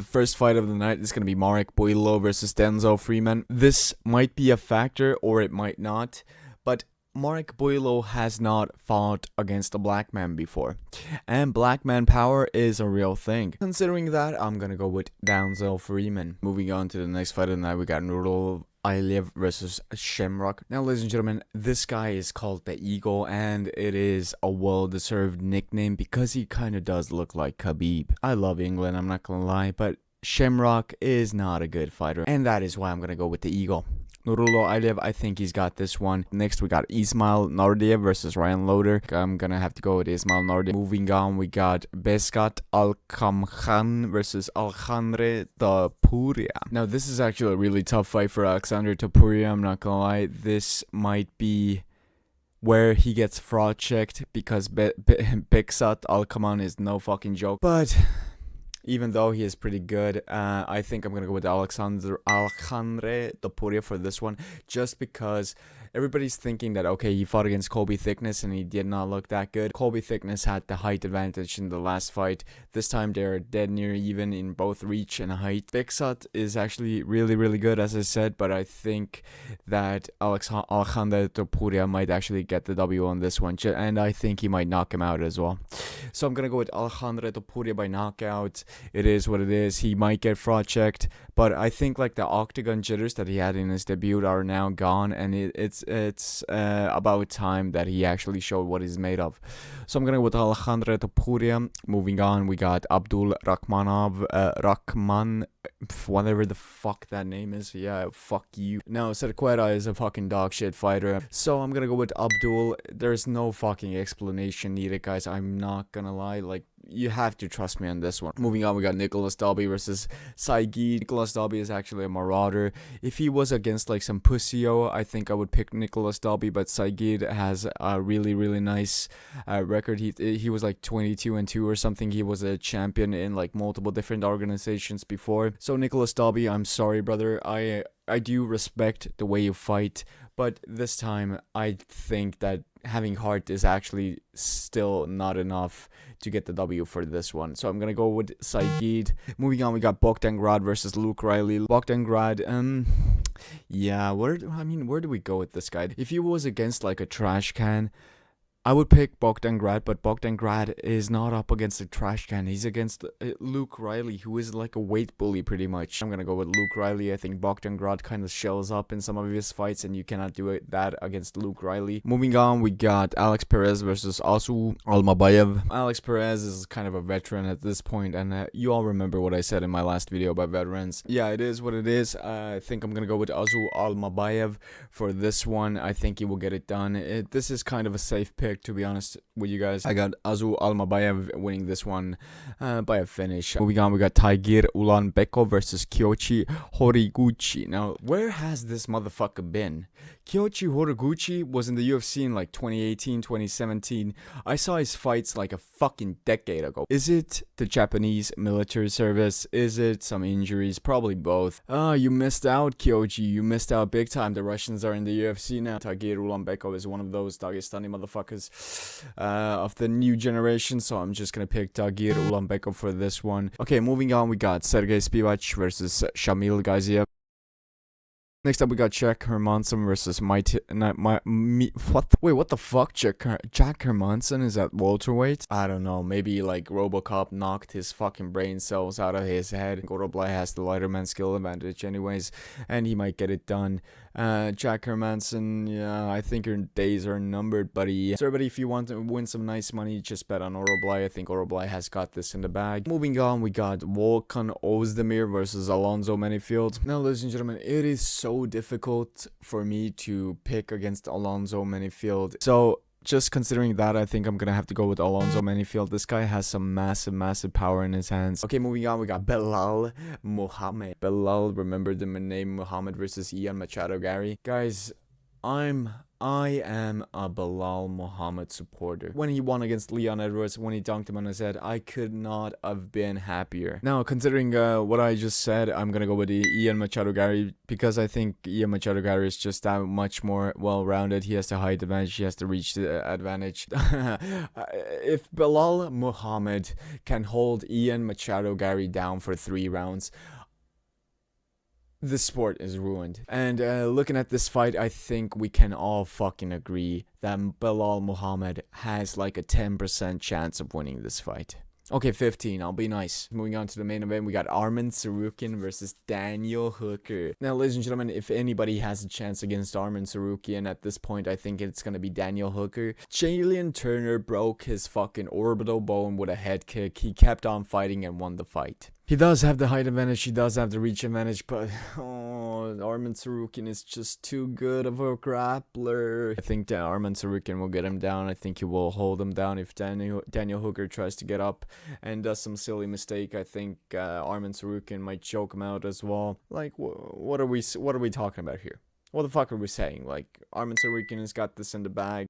first fight of the night is going to be Marek Boilo versus Denzel Freeman. This might be a factor or it might not, but Marek Boilo has not fought against a black man before, and black man power is a real thing. Considering that, I'm gonna go with Denzel Freeman. Moving on to the next fight of the night, we got Nurul Aliyev versus Shamrock. Now, ladies and gentlemen, this guy is called the Eagle, and it is a well-deserved nickname because he kind of does look like Khabib. I love England, I'm not gonna lie, but Shamrock is not a good fighter, and that is why I'm gonna go with the Eagle. Nurullo Aliyev, I think he's got this one. Next, we got Ismail Nordiev versus Ryan Loder. I'm gonna have to go with Ismail Nordiev. Moving on, we got Beskat Alkamkhan versus Alexandre Topuria. Now, this is actually a really tough fight for Alexandre Topuria, I'm not gonna lie. This might be where he gets fraud checked because Beskat Alkamkhan is no fucking joke. But even though he is pretty good, I think I'm going to go with Alexandre Topuria for this one, just because everybody's thinking that, okay, he fought against Colby Thickness and he did not look that good. Colby Thickness had the height advantage in the last fight. This time they're dead near even in both reach and height. Beksat is actually really, really good, as I said, but I think that Alexandre Topuria might actually get the W on this one, and I think he might knock him out as well. So I'm going to go with Alexandre Topuria by knockout. It is what it is. He might get fraud checked, but I think like the octagon jitters that he had in his debut are now gone, and it's about time that he actually showed what he's made of. So I'm gonna go with Alexandre Topuria. Moving on, we got Abdul Rahmanov, whatever the fuck that name is. Yeah, fuck you. No, Tsarukyan is a fucking dog shit fighter. So I'm gonna go with Abdul. There's no fucking explanation needed, guys. I'm not gonna lie. Like, you have to trust me on this one. Moving on, we got Nicholas Dalby versus Saigid. Nicholas Dalby is actually a marauder. If he was against like some pussyo, I think I would pick Nicholas Dalby, but Saigid has a really, really nice record. He was like 22-2 or something. He was a champion in like multiple different organizations before. So Nicholas Dalby, I'm sorry, brother. I do respect the way you fight, but this time I think that having heart is actually still not enough to get the W for this one. So I'm gonna go with Saigid. Moving on, we got Bogdan Grad versus Luke Riley. Bogdan Grad, yeah, where do we go with this guy? If he was against like a trash can, I would pick Bogdan Grad, but Bogdan Grad is not up against a trash can. He's against Luke Riley, who is like a weight bully pretty much. I'm gonna go with Luke Riley. I think Bogdan Grad kind of shells up in some of his fights, and you cannot do that against Luke Riley. Moving on, we got Alex Perez versus Asu Almabayev. Alex Perez is kind of a veteran at this point, and you all remember what I said in my last video about veterans. Yeah, it is what it is. I think I'm gonna go with Asu Almabayev for this one. I think he will get it done. This is kind of a safe pick, to be honest with you guys. I got Azu Almabayev winning this one by a finish. Moving on, we got Taigir Ulanbekov versus Kyoichi Horiguchi. Now, where has this motherfucker been? Kyoichi Horiguchi was in the UFC in like 2018, 2017. I saw his fights like a fucking decade ago. Is it the Japanese military service? Is it some injuries? Probably both. You missed out, Kyoichi. You missed out big time. The Russians are in the UFC now. Taigir Ulanbekov is one of those Dagestani motherfuckers of the new generation, so I'm just gonna pick Taigir Ulanbekov for this one. Okay, moving on, we got Sergey Spivak versus Shamil Gaziev. Next up, we got Jack Hermanson versus what the fuck? Jack Hermanson is at welterweight? I don't know. Maybe like Robocop knocked his fucking brain cells out of his head. Goroblai has the lighter man skill advantage anyways, and he might get it done. Jack Hermanson, yeah, I think your days are numbered, buddy. So everybody, if you want to win some nice money, just bet on Oroblai. I think Oroblai has got this in the bag. Moving on, we got Volkan Ozdemir versus Alonzo Menifield. Now, ladies and gentlemen, it is so difficult for me to pick against Alonzo Menifield. So just considering that, I think I'm gonna have to go with Alonzo Menifield. This guy has some massive power in his hands. Okay, moving on, we got Belal Muhammad. Belal, remember the name Muhammad versus Ian Machado Gary. Guys, I am a Bilal Muhammad supporter. When he won against Leon Edwards, when he dunked him on his head, I could not have been happier. Now, considering what I just said, I'm gonna go with Ian Machado Gary because I think Ian Machado Gary is just that much more well-rounded. He has the height advantage, he has the reach advantage. If Bilal Muhammad can hold Ian Machado Gary down for 3 rounds, the sport is ruined. And looking at this fight, I think we can all fucking agree that Bilal Muhammad has like a 10% chance of winning this fight. Okay, 15, I'll be nice. Moving on to the main event, we got Arman Tsarukyan versus Daniel Hooker. Now, ladies and gentlemen, if anybody has a chance against Arman Tsarukyan at this point, I think it's gonna be Daniel Hooker. Jalen Turner broke his fucking orbital bone with a head kick. He kept on fighting and won the fight. He does have the height advantage, he does have the reach advantage, but Arman Tsarukyan is just too good of a grappler. I think that Arman Tsarukyan will get him down. I think he will hold him down if Daniel Hooker tries to get up and does some silly mistake. I think Arman Tsarukyan might choke him out as well. Like, what are we talking about here? What the fuck are we saying? Like, Arman Tsarukyan has got this in the bag.